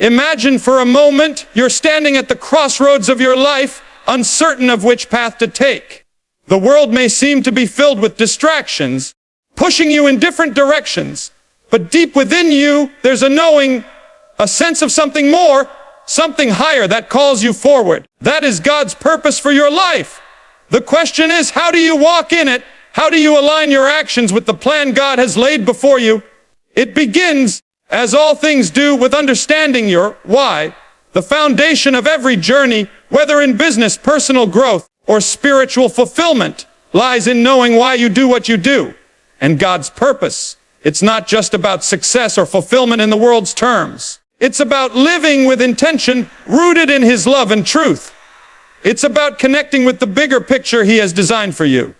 Imagine for a moment you're standing at the crossroads of your life, uncertain of which path to take. The world may seem to be filled with distractions, pushing you in different directions, but deep within you, there's a knowing, a sense of something more, something higher that calls you forward. That is God's purpose for your life. The question is, how do you walk in it? How do you align your actions with the plan God has laid before you? It begins, as all things do, with understanding your why. The foundation of every journey, whether in business, personal growth, or spiritual fulfillment, lies in knowing why you do what you do. And God's purpose, it's not just about success or fulfillment in the world's terms. It's about living with intention, rooted in His love and truth. It's about connecting with the bigger picture He has designed for you.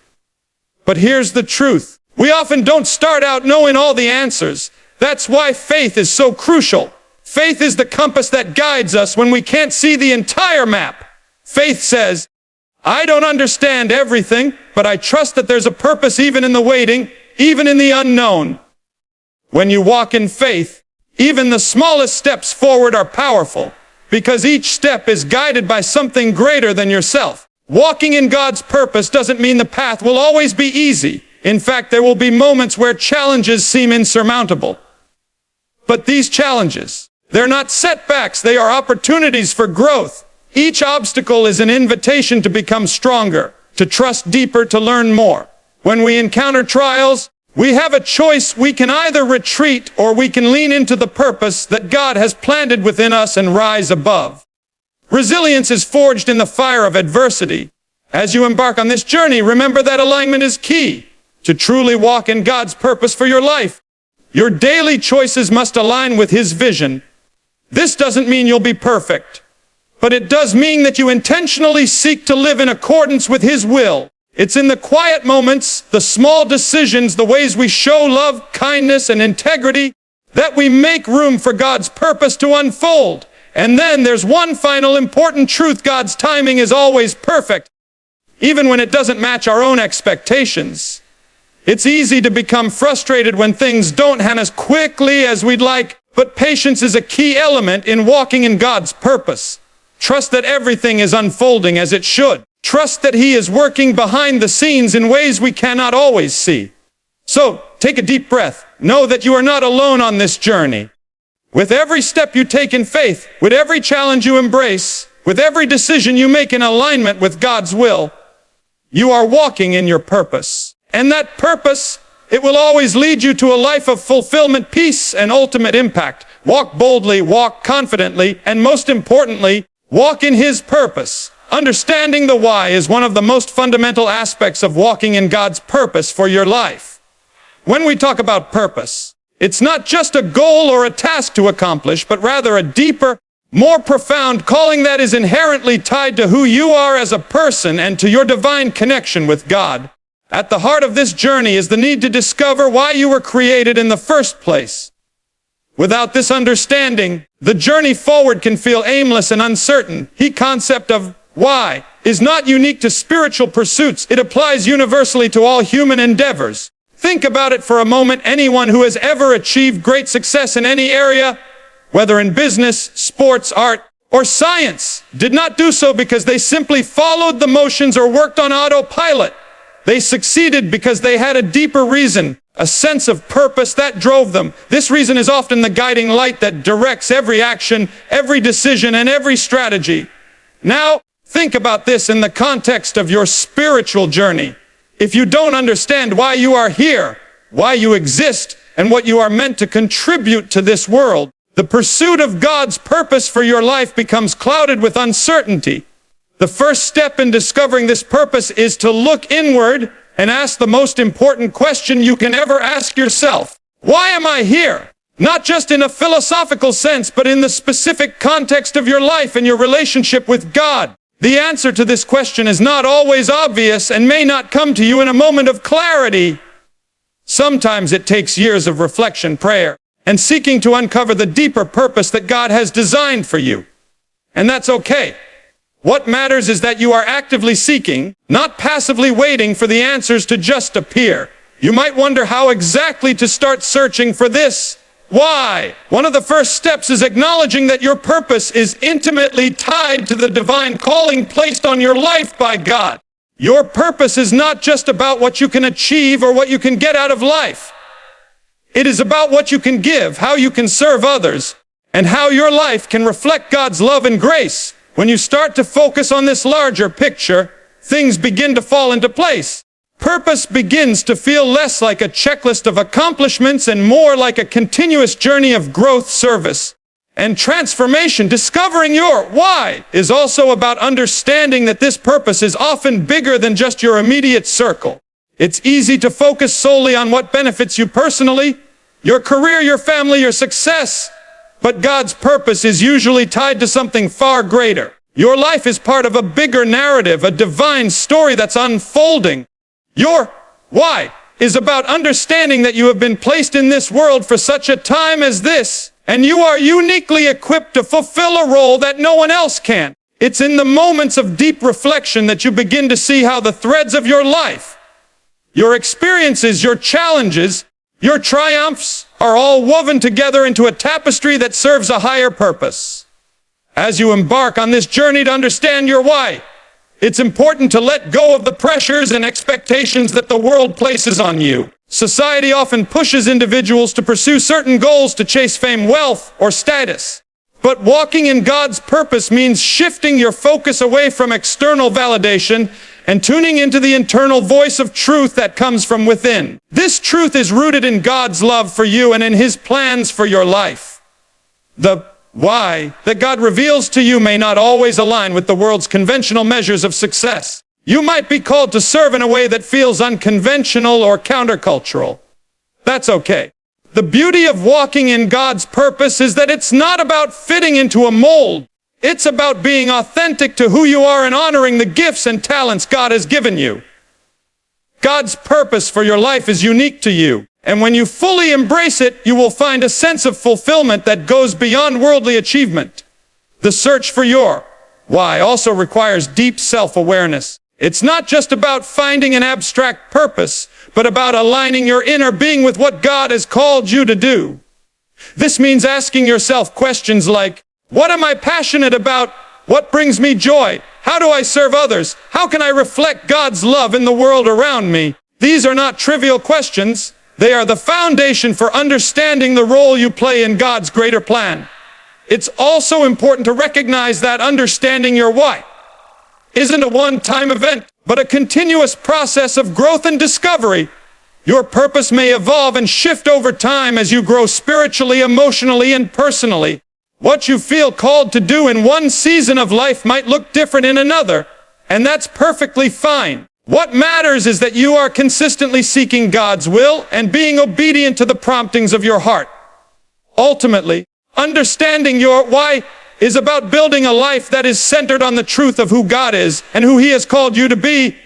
But here's the truth. We often don't start out knowing all the answers. That's why faith is so crucial. Faith is the compass that guides us when we can't see the entire map. Faith says, I don't understand everything, but I trust that there's a purpose even in the waiting, even in the unknown. When you walk in faith, even the smallest steps forward are powerful, because each step is guided by something greater than yourself. Walking in God's purpose doesn't mean the path will always be easy. In fact, there will be moments where challenges seem insurmountable. But these challenges, they're not setbacks, they are opportunities for growth. Each obstacle is an invitation to become stronger, to trust deeper, to learn more. When we encounter trials, we have a choice. We can either retreat or we can lean into the purpose that God has planted within us and rise above. Resilience is forged in the fire of adversity. As you embark on this journey, remember that alignment is key. To truly walk in God's purpose for your life, your daily choices must align with His vision. This doesn't mean you'll be perfect, but it does mean that you intentionally seek to live in accordance with His will. It's in the quiet moments, the small decisions, the ways we show love, kindness, and integrity, that we make room for God's purpose to unfold. And then there's one final important truth: God's timing is always perfect, even when it doesn't match our own expectations. It's easy to become frustrated when things don't happen as quickly as we'd like, but patience is a key element in walking in God's purpose. Trust that everything is unfolding as it should. Trust that He is working behind the scenes in ways we cannot always see. So, take a deep breath. Know that you are not alone on this journey. With every step you take in faith, with every challenge you embrace, with every decision you make in alignment with God's will, you are walking in your purpose. And that purpose, it will always lead you to a life of fulfillment, peace, and ultimate impact. Walk boldly, walk confidently, and most importantly, walk in His purpose. Understanding the why is one of the most fundamental aspects of walking in God's purpose for your life. When we talk about purpose, it's not just a goal or a task to accomplish, but rather a deeper, more profound calling that is inherently tied to who you are as a person and to your divine connection with God. At the heart of this journey is the need to discover why you were created in the first place. Without this understanding, the journey forward can feel aimless and uncertain. The concept of why is not unique to spiritual pursuits. It applies universally to all human endeavors. Think about it for a moment. Anyone who has ever achieved great success in any area, whether in business, sports, art, or science, did not do so because they simply followed the motions or worked on autopilot. They succeeded because they had a deeper reason, a sense of purpose that drove them. This reason is often the guiding light that directs every action, every decision, and every strategy. Now, think about this in the context of your spiritual journey. If you don't understand why you are here, why you exist, and what you are meant to contribute to this world, the pursuit of God's purpose for your life becomes clouded with uncertainty. The first step in discovering this purpose is to look inward and ask the most important question you can ever ask yourself. Why am I here? Not just in a philosophical sense, but in the specific context of your life and your relationship with God. The answer to this question is not always obvious and may not come to you in a moment of clarity. Sometimes it takes years of reflection, prayer, and seeking to uncover the deeper purpose that God has designed for you. And that's okay. What matters is that you are actively seeking, not passively waiting for the answers to just appear. You might wonder how exactly to start searching for this. why. One of the first steps is acknowledging that your purpose is intimately tied to the divine calling placed on your life by God. Your purpose is not just about what you can achieve or what you can get out of life. It is about what you can give, how you can serve others, and how your life can reflect God's love and grace. When you start to focus on this larger picture, things begin to fall into place. Purpose begins to feel less like a checklist of accomplishments and more like a continuous journey of growth, service, and transformation. Discovering your why is also about understanding that this purpose is often bigger than just your immediate circle. It's easy to focus solely on what benefits you personally, your career, your family, your success, but God's purpose is usually tied to something far greater. Your life is part of a bigger narrative, a divine story that's unfolding. Your why is about understanding that you have been placed in this world for such a time as this, and you are uniquely equipped to fulfill a role that no one else can. It's in the moments of deep reflection that you begin to see how the threads of your life, your experiences, your challenges, your triumphs are all woven together into a tapestry that serves a higher purpose. As you embark on this journey to understand your why, it's important to let go of the pressures and expectations that the world places on you. Society often pushes individuals to pursue certain goals, to chase fame, wealth, or status. But walking in God's purpose means shifting your focus away from external validation and tuning into the internal voice of truth that comes from within. This truth is rooted in God's love for you and in His plans for your life. The why that God reveals to you may not always align with the world's conventional measures of success. You might be called to serve in a way that feels unconventional or countercultural. That's okay. The beauty of walking in God's purpose is that it's not about fitting into a mold. It's about being authentic to who you are and honoring the gifts and talents God has given you. God's purpose for your life is unique to you. And when you fully embrace it, you will find a sense of fulfillment that goes beyond worldly achievement. The search for your why also requires deep self-awareness. It's not just about finding an abstract purpose, but about aligning your inner being with what God has called you to do. This means asking yourself questions like, what am I passionate about? What brings me joy? How do I serve others? How can I reflect God's love in the world around me? These are not trivial questions. They are the foundation for understanding the role you play in God's greater plan. It's also important to recognize that understanding your why isn't a one-time event, but a continuous process of growth and discovery. Your purpose may evolve and shift over time as you grow spiritually, emotionally, and personally. What you feel called to do in one season of life might look different in another, and that's perfectly fine. What matters is that you are consistently seeking God's will and being obedient to the promptings of your heart. Ultimately, understanding your why is about building a life that is centered on the truth of who God is and who He has called you to be.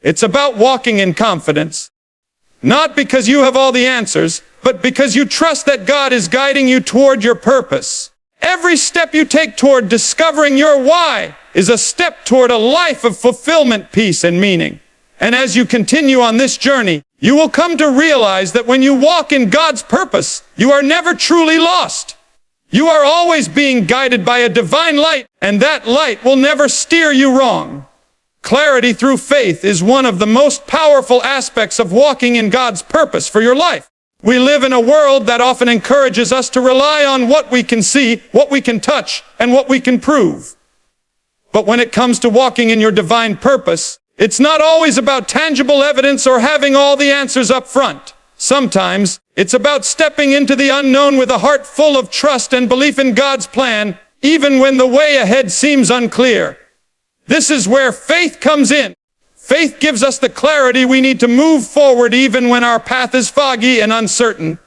It's about walking in confidence, not because you have all the answers, but because you trust that God is guiding you toward your purpose. Every step you take toward discovering your why is a step toward a life of fulfillment, peace, and meaning. And as you continue on this journey, you will come to realize that when you walk in God's purpose, you are never truly lost. You are always being guided by a divine light, and that light will never steer you wrong. Clarity through faith is one of the most powerful aspects of walking in God's purpose for your life. We live in a world that often encourages us to rely on what we can see, what we can touch, and what we can prove. But when it comes to walking in your divine purpose, it's not always about tangible evidence or having all the answers up front. Sometimes, it's about stepping into the unknown with a heart full of trust and belief in God's plan, even when the way ahead seems unclear. This is where faith comes in. Faith gives us the clarity we need to move forward even when our path is foggy and uncertain.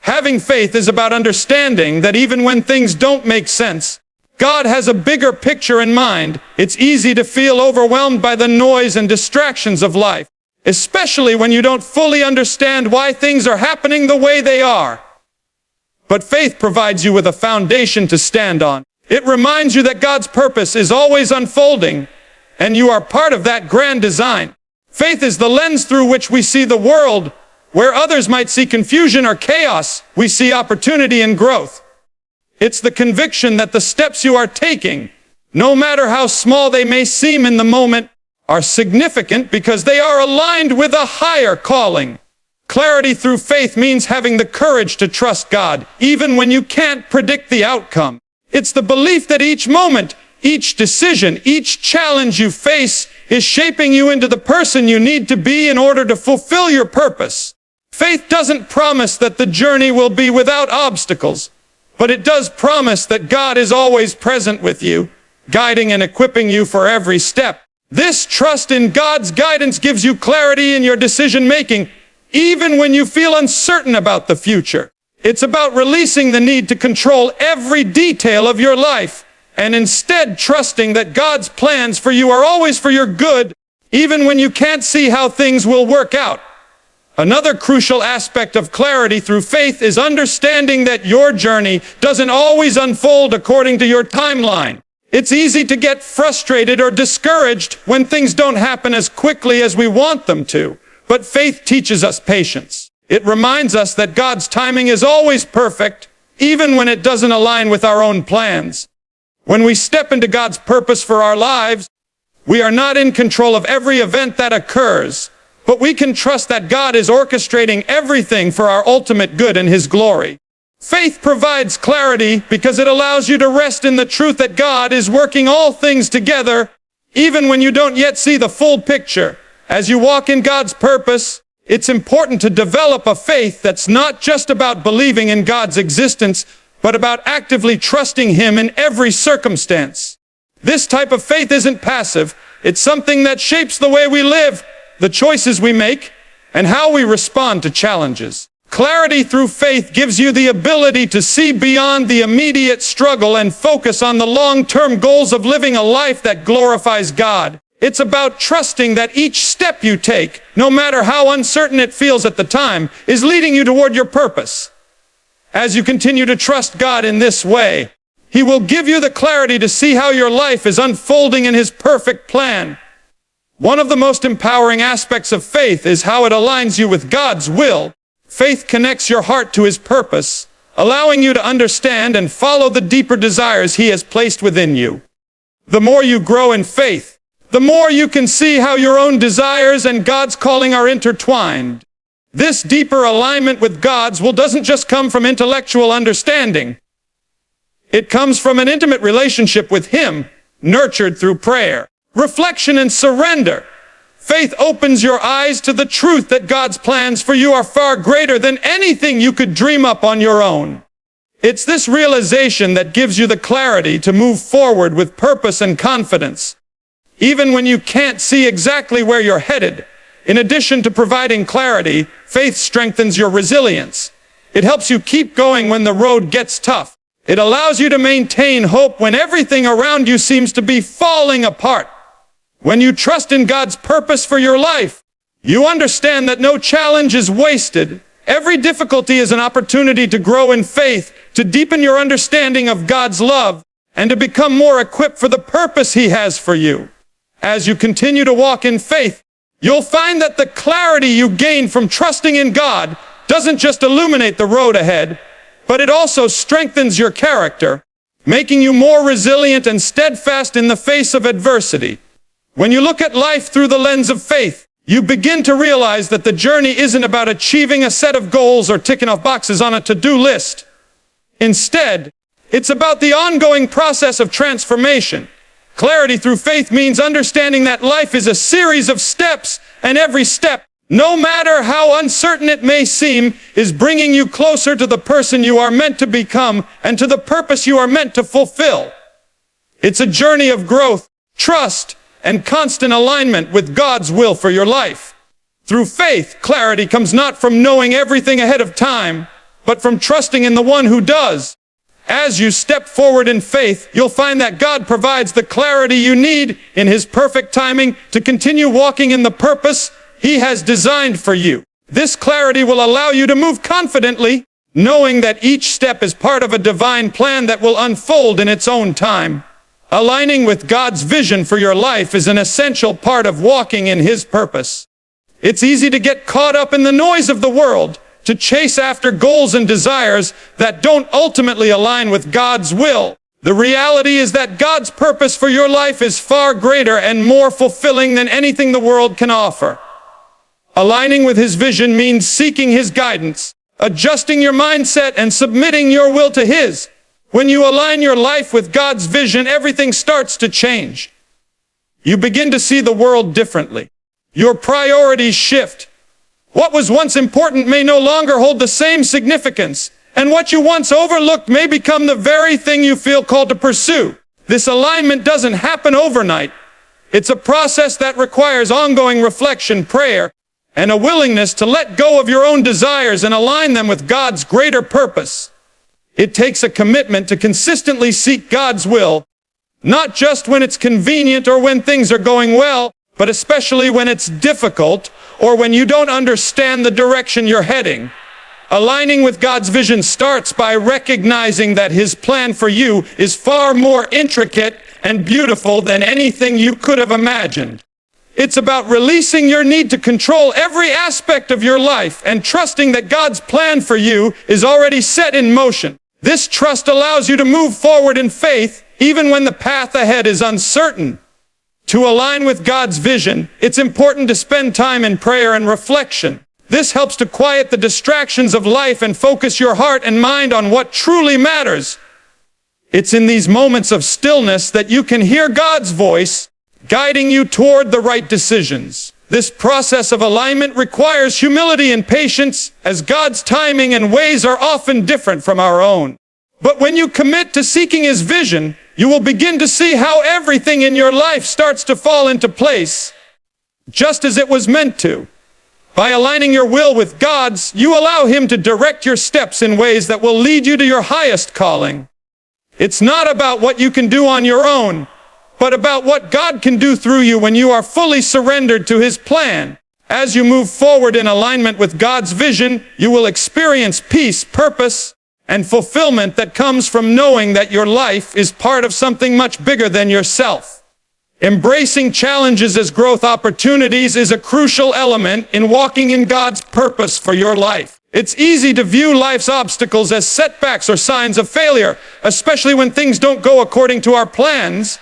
Having faith is about understanding that even when things don't make sense, God has a bigger picture in mind. It's easy to feel overwhelmed by the noise and distractions of life, especially when you don't fully understand why things are happening the way they are. But faith provides you with a foundation to stand on. It reminds you that God's purpose is always unfolding, and you are part of that grand design. Faith is the lens through which we see the world, Where others might see confusion or chaos, we see opportunity and growth. It's the conviction that the steps you are taking, no matter how small they may seem in the moment, are significant because they are aligned with a higher calling. Clarity through faith means having the courage to trust God, even when you can't predict the outcome. It's the belief that each moment, each decision, each challenge you face is shaping you into the person you need to be in order to fulfill your purpose. Faith doesn't promise that the journey will be without obstacles, but it does promise that God is always present with you, guiding and equipping you for every step. This trust in God's guidance gives you clarity in your decision-making, even when you feel uncertain about the future. It's about releasing the need to control every detail of your life, and instead trusting that God's plans for you are always for your good, even when you can't see how things will work out. Another crucial aspect of clarity through faith is understanding that your journey doesn't always unfold according to your timeline. It's easy to get frustrated or discouraged when things don't happen as quickly as we want them to. But faith teaches us patience. It reminds us that God's timing is always perfect, even when it doesn't align with our own plans. When we step into God's purpose for our lives, we are not in control of every event that occurs, but we can trust that God is orchestrating everything for our ultimate good and His glory. Faith provides clarity because it allows you to rest in the truth that God is working all things together, even when you don't yet see the full picture. As you walk in God's purpose, it's important to develop a faith that's not just about believing in God's existence, but about actively trusting Him in every circumstance. This type of faith isn't passive. It's something that shapes the way we live, the choices we make, and how we respond to challenges. Clarity through faith gives you the ability to see beyond the immediate struggle and focus on the long-term goals of living a life that glorifies God. It's about trusting that each step you take, no matter how uncertain it feels at the time, is leading you toward your purpose. As you continue to trust God in this way, He will give you the clarity to see how your life is unfolding in His perfect plan. One of the most empowering aspects of faith is how it aligns you with God's will. Faith connects your heart to His purpose, allowing you to understand and follow the deeper desires He has placed within you. The more you grow in faith, the more you can see how your own desires and God's calling are intertwined. This deeper alignment with God's will doesn't just come from intellectual understanding. It comes from an intimate relationship with Him, nurtured through prayer, reflection, and surrender. Faith opens your eyes to the truth that God's plans for you are far greater than anything you could dream up on your own. It's this realization that gives you the clarity to move forward with purpose and confidence, even when you can't see exactly where you're headed. In addition to providing clarity, faith strengthens your resilience. It helps you keep going when the road gets tough. It allows you to maintain hope when everything around you seems to be falling apart. When you trust in God's purpose for your life, you understand that no challenge is wasted. Every difficulty is an opportunity to grow in faith, to deepen your understanding of God's love, and to become more equipped for the purpose He has for you. As you continue to walk in faith, you'll find that the clarity you gain from trusting in God doesn't just illuminate the road ahead, but it also strengthens your character, making you more resilient and steadfast in the face of adversity. When you look at life through the lens of faith, you begin to realize that the journey isn't about achieving a set of goals or ticking off boxes on a to-do list. Instead, it's about the ongoing process of transformation. Clarity through faith means understanding that life is a series of steps, and every step, no matter how uncertain it may seem, is bringing you closer to the person you are meant to become and to the purpose you are meant to fulfill. It's a journey of growth, trust, and constant alignment with God's will for your life. Through faith, clarity comes not from knowing everything ahead of time, but from trusting in the one who does. As you step forward in faith, you'll find that God provides the clarity you need in His perfect timing to continue walking in the purpose He has designed for you. This clarity will allow you to move confidently, knowing that each step is part of a divine plan that will unfold in its own time. Aligning with God's vision for your life is an essential part of walking in His purpose. It's easy to get caught up in the noise of the world, to chase after goals and desires that don't ultimately align with God's will. The reality is that God's purpose for your life is far greater and more fulfilling than anything the world can offer. Aligning with His vision means seeking His guidance, adjusting your mindset, and submitting your will to His. When you align your life with God's vision, everything starts to change. You begin to see the world differently. Your priorities shift. What was once important may no longer hold the same significance, and what you once overlooked may become the very thing you feel called to pursue. This alignment doesn't happen overnight. It's a process that requires ongoing reflection, prayer, and a willingness to let go of your own desires and align them with God's greater purpose. It takes a commitment to consistently seek God's will, not just when it's convenient or when things are going well, but especially when it's difficult or when you don't understand the direction you're heading. Aligning with God's vision starts by recognizing that His plan for you is far more intricate and beautiful than anything you could have imagined. It's about releasing your need to control every aspect of your life and trusting that God's plan for you is already set in motion. This trust allows you to move forward in faith even when the path ahead is uncertain. To align with God's vision, it's important to spend time in prayer and reflection. This helps to quiet the distractions of life and focus your heart and mind on what truly matters. It's in these moments of stillness that you can hear God's voice, guiding you toward the right decisions. This process of alignment requires humility and patience, as God's timing and ways are often different from our own. But when you commit to seeking His vision, you will begin to see how everything in your life starts to fall into place, just as it was meant to. By aligning your will with God's, you allow Him to direct your steps in ways that will lead you to your highest calling. It's not about what you can do on your own, but about what God can do through you when you are fully surrendered to His plan. As you move forward in alignment with God's vision, you will experience peace, purpose, and fulfillment that comes from knowing that your life is part of something much bigger than yourself. Embracing challenges as growth opportunities is a crucial element in walking in God's purpose for your life. It's easy to view life's obstacles as setbacks or signs of failure, especially when things don't go according to our plans.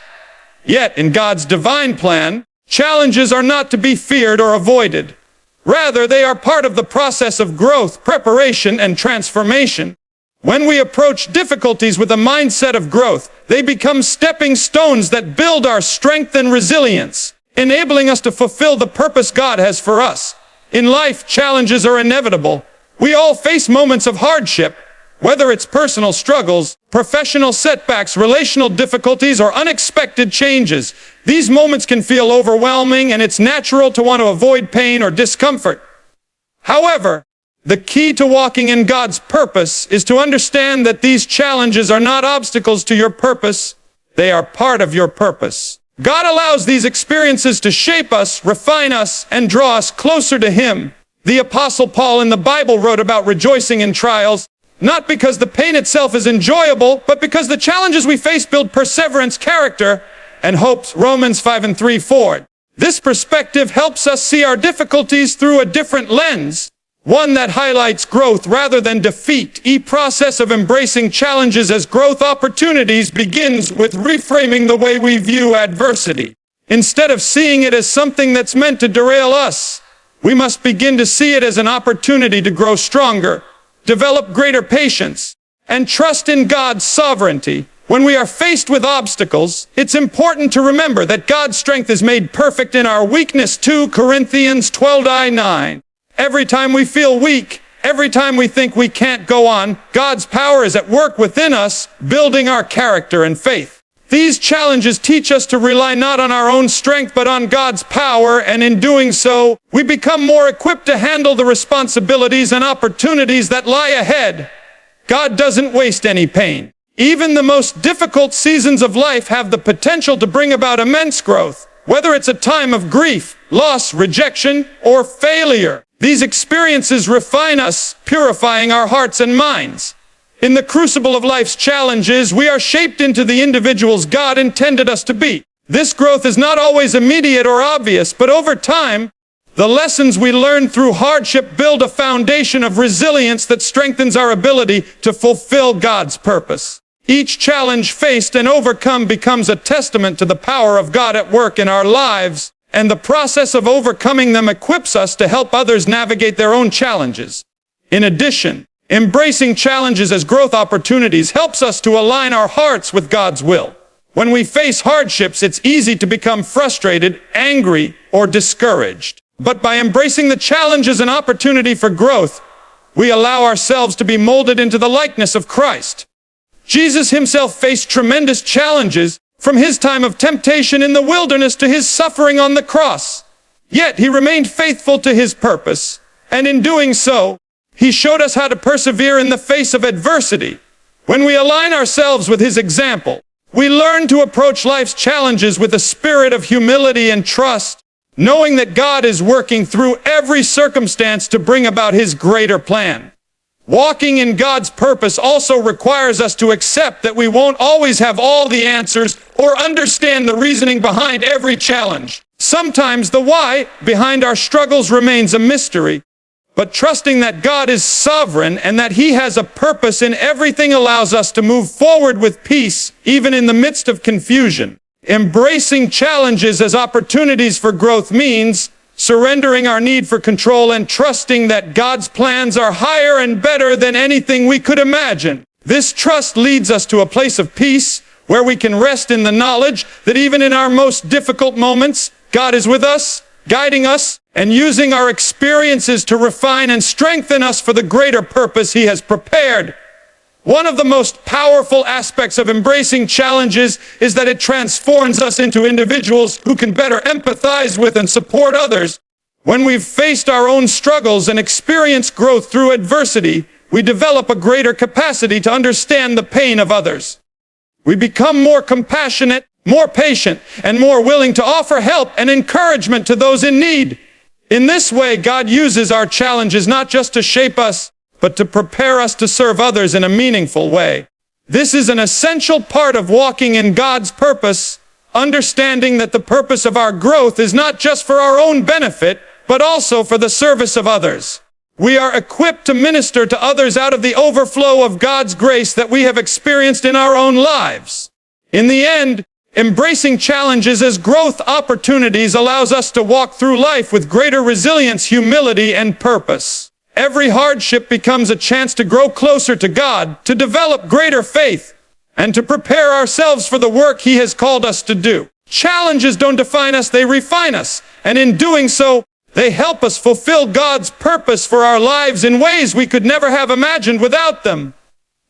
Yet, in God's divine plan, challenges are not to be feared or avoided. Rather, they are part of the process of growth, preparation, and transformation. When we approach difficulties with a mindset of growth, they become stepping stones that build our strength and resilience, enabling us to fulfill the purpose God has for us. In life, challenges are inevitable. We all face moments of hardship, whether it's personal struggles, professional setbacks, relational difficulties, or unexpected changes. These moments can feel overwhelming, and it's natural to want to avoid pain or discomfort. However, the key to walking in God's purpose is to understand that these challenges are not obstacles to your purpose. They are part of your purpose. God allows these experiences to shape us, refine us, and draw us closer to Him. The Apostle Paul in the Bible wrote about rejoicing in trials, not because the pain itself is enjoyable, but because the challenges we face build perseverance, character, and hope. Romans 5:3-4. This perspective helps us see our difficulties through a different lens, one that highlights growth rather than defeat. The process of embracing challenges as growth opportunities begins with reframing the way we view adversity. Instead of seeing it as something that's meant to derail us, we must begin to see it as an opportunity to grow stronger, develop greater patience, and trust in God's sovereignty. When we are faced with obstacles, it's important to remember that God's strength is made perfect in our weakness. 2 Corinthians 12:9. Every time we feel weak, every time we think we can't go on, God's power is at work within us, building our character and faith. These challenges teach us to rely not on our own strength, but on God's power, and in doing so, we become more equipped to handle the responsibilities and opportunities that lie ahead. God doesn't waste any pain. Even the most difficult seasons of life have the potential to bring about immense growth, whether it's a time of grief, loss, rejection, or failure. These experiences refine us, purifying our hearts and minds. In the crucible of life's challenges, we are shaped into the individuals God intended us to be. This growth is not always immediate or obvious, but over time, The lessons we learn through hardship build a foundation of resilience that strengthens our ability to fulfill God's purpose. Each challenge faced and overcome becomes a testament to the power of God at work in our lives, and the process of overcoming them equips us to help others navigate their own challenges. In addition, embracing challenges as growth opportunities helps us to align our hearts with God's will. When we face hardships, it's easy to become frustrated, angry, or discouraged. But by embracing the challenge as an opportunity for growth, we allow ourselves to be molded into the likeness of Christ. Jesus himself faced tremendous challenges, from his time of temptation in the wilderness to his suffering on the cross. Yet he remained faithful to his purpose, and in doing so, he showed us how to persevere in the face of adversity. When we align ourselves with his example, we learn to approach life's challenges with a spirit of humility and trust, knowing that God is working through every circumstance to bring about his greater plan. Walking in God's purpose also requires us to accept that we won't always have all the answers or understand the reasoning behind every challenge. Sometimes the why behind our struggles remains a mystery, but trusting that God is sovereign and that he has a purpose in everything allows us to move forward with peace, even in the midst of confusion. Embracing challenges as opportunities for growth means surrendering our need for control and trusting that God's plans are higher and better than anything we could imagine. This trust leads us to a place of peace where we can rest in the knowledge that even in our most difficult moments, God is with us, guiding us, and using our experiences to refine and strengthen us for the greater purpose he has prepared. One of the most powerful aspects of embracing challenges is that it transforms us into individuals who can better empathize with and support others. When we've faced our own struggles and experienced growth through adversity, we develop a greater capacity to understand the pain of others. We become more compassionate, more patient, and more willing to offer help and encouragement to those in need. In this way, God uses our challenges not just to shape us, but to prepare us to serve others in a meaningful way. This is an essential part of walking in God's purpose, understanding that the purpose of our growth is not just for our own benefit, but also for the service of others. We are equipped to minister to others out of the overflow of God's grace that we have experienced in our own lives. In the end, embracing challenges as growth opportunities allows us to walk through life with greater resilience, humility, and purpose. Every hardship becomes a chance to grow closer to God, to develop greater faith, and to prepare ourselves for the work he has called us to do. Challenges don't define us, they refine us, and in doing so, they help us fulfill God's purpose for our lives in ways we could never have imagined without them.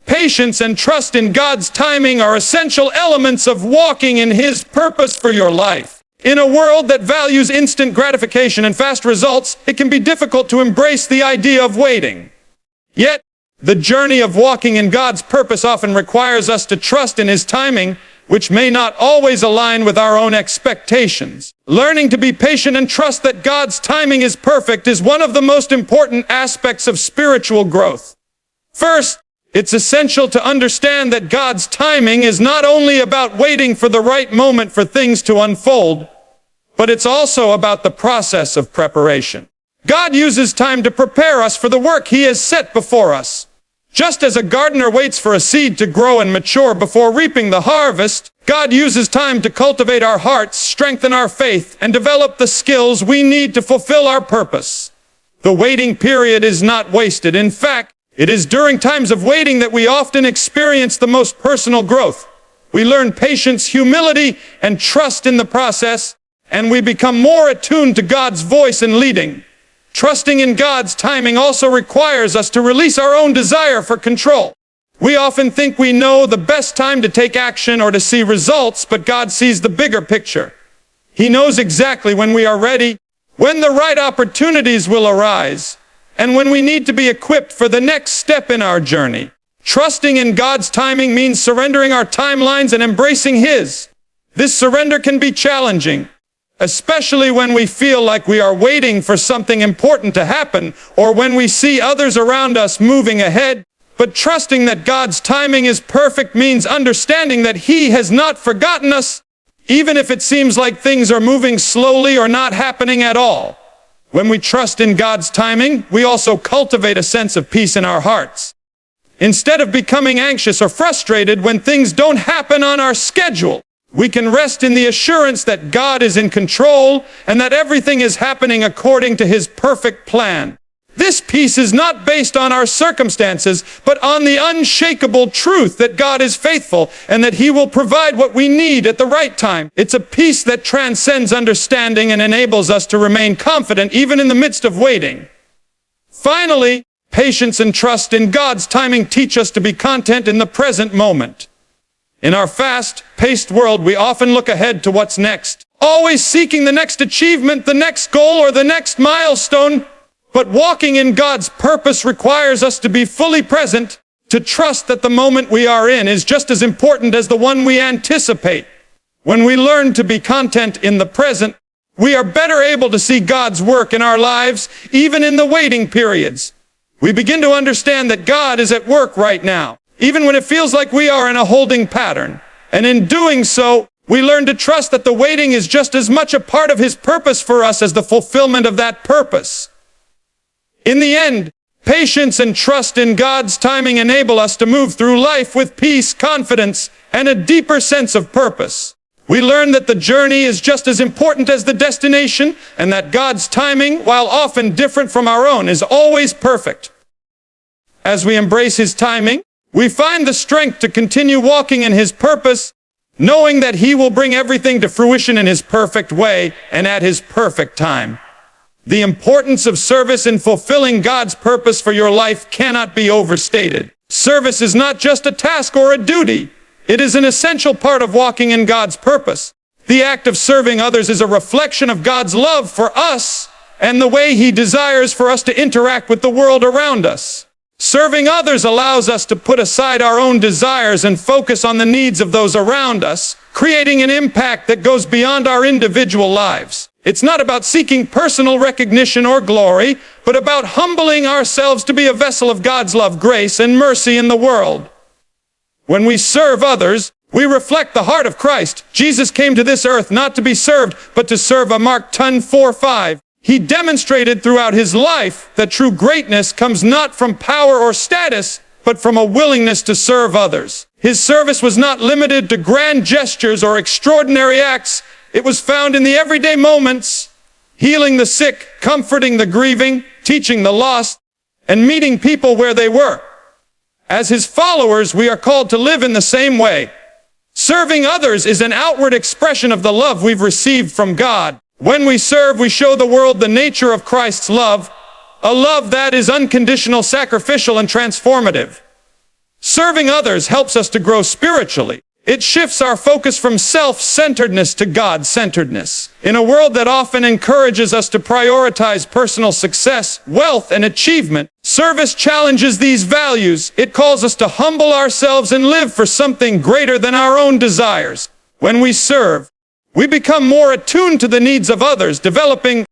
Patience and trust in God's timing are essential elements of walking in his purpose for your life. In a world that values instant gratification and fast results, it can be difficult to embrace the idea of waiting. Yet, the journey of walking in God's purpose often requires us to trust in his timing, which may not always align with our own expectations. Learning to be patient and trust that God's timing is perfect is one of the most important aspects of spiritual growth. First, it's essential to understand that God's timing is not only about waiting for the right moment for things to unfold, but it's also about the process of preparation. God uses time to prepare us for the work he has set before us. Just as a gardener waits for a seed to grow and mature before reaping the harvest, God uses time to cultivate our hearts, strengthen our faith, and develop the skills we need to fulfill our purpose. The waiting period is not wasted. In fact, it is during times of waiting that we often experience the most personal growth. We learn patience, humility, and trust in the process, and we become more attuned to God's voice and leading. Trusting in God's timing also requires us to release our own desire for control. We often think we know the best time to take action or to see results, but God sees the bigger picture. He knows exactly when we are ready, when the right opportunities will arise, and when we need to be equipped for the next step in our journey. Trusting in God's timing means surrendering our timelines and embracing his. This surrender can be challenging, especially when we feel like we are waiting for something important to happen or when we see others around us moving ahead. But trusting that God's timing is perfect means understanding that he has not forgotten us, even if it seems like things are moving slowly or not happening at all. When we trust in God's timing, we also cultivate a sense of peace in our hearts. Instead of becoming anxious or frustrated when things don't happen on our schedule, we can rest in the assurance that God is in control and that everything is happening according to His perfect plan. This peace is not based on our circumstances, but on the unshakable truth that God is faithful and that He will provide what we need at the right time. It's a peace that transcends understanding and enables us to remain confident even in the midst of waiting. Finally, patience and trust in God's timing teach us to be content in the present moment. In our fast-paced world, we often look ahead to what's next, always seeking the next achievement, the next goal, or the next milestone. But walking in God's purpose requires us to be fully present, to trust that the moment we are in is just as important as the one we anticipate. When we learn to be content in the present, we are better able to see God's work in our lives, even in the waiting periods. We begin to understand that God is at work right now, even when it feels like we are in a holding pattern. And in doing so, we learn to trust that the waiting is just as much a part of His purpose for us as the fulfillment of that purpose. In the end, patience and trust in God's timing enable us to move through life with peace, confidence, and a deeper sense of purpose. We learn that the journey is just as important as the destination, and that God's timing, while often different from our own, is always perfect. As we embrace His timing, we find the strength to continue walking in His purpose, knowing that He will bring everything to fruition in His perfect way and at His perfect time. The importance of service in fulfilling God's purpose for your life cannot be overstated. Service is not just a task or a duty. It is an essential part of walking in God's purpose. The act of serving others is a reflection of God's love for us and the way He desires for us to interact with the world around us. Serving others allows us to put aside our own desires and focus on the needs of those around us, creating an impact that goes beyond our individual lives. It's not about seeking personal recognition or glory, but about humbling ourselves to be a vessel of God's love, grace, and mercy in the world. When we serve others, we reflect the heart of Christ. Jesus came to this earth not to be served, but to serve. Mark 10:4-5. He demonstrated throughout His life that true greatness comes not from power or status, but from a willingness to serve others. His service was not limited to grand gestures or extraordinary acts. It was found in the everyday moments, healing the sick, comforting the grieving, teaching the lost, and meeting people where they were. As His followers, we are called to live in the same way. Serving others is an outward expression of the love we've received from God. When we serve, we show the world the nature of Christ's love, a love that is unconditional, sacrificial, and transformative. Serving others helps us to grow spiritually. It shifts our focus from self-centeredness to God-centeredness. In a world that often encourages us to prioritize personal success, wealth, and achievement, service challenges these values. It calls us to humble ourselves and live for something greater than our own desires. When we serve, we become more attuned to the needs of others, developing